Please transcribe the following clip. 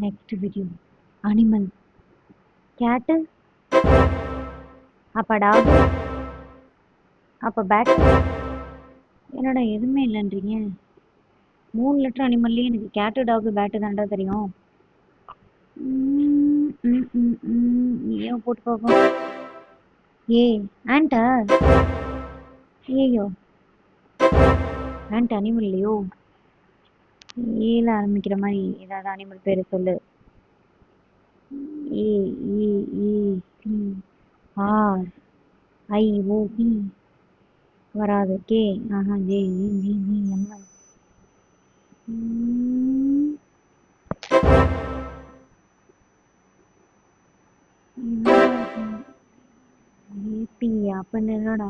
Next video animal கேட்டு, அப்ப talk, அப்ப பேட். என்னடா எதுவுமே இல்லைன்றீங்க? 3 லெட்டர் அனிமல்லையும் எனக்கு கேட்டு டாக் பேட்டு தான்டா தெரியும். ஏன் போட்டு பார்ப்போம். ஏ ஆண்டா? ஐயோ ஆண்ட் அனிமல் இல்லையோ? ஏல ஆரம்பிக்கிற மாதிரி ஏதாவது அனிமல் பேரு சொல்லு. A A A B R I O B வராது. கே ஆஹா J E V V M I. AB அப்ப என்னடா?